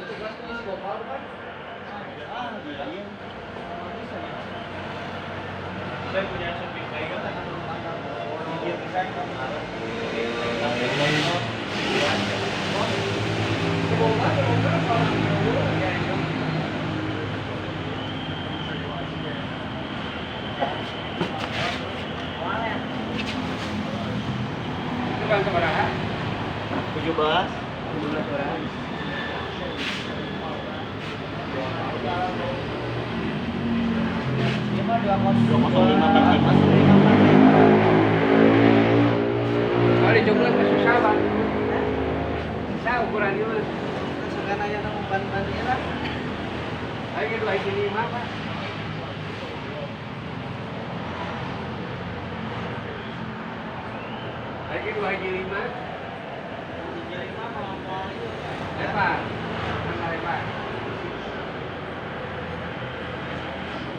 Saya punya shopping kayak kan dia bisa Bukan seberapa? 17 orang. Lima 20545. Kalau dijumlah susah bang. Susah ukuran ini mas. Suka nanya sama ban-bannya lah. Lagi 2,5 pak. Lagi 2,5. 2,5 mau Berapa?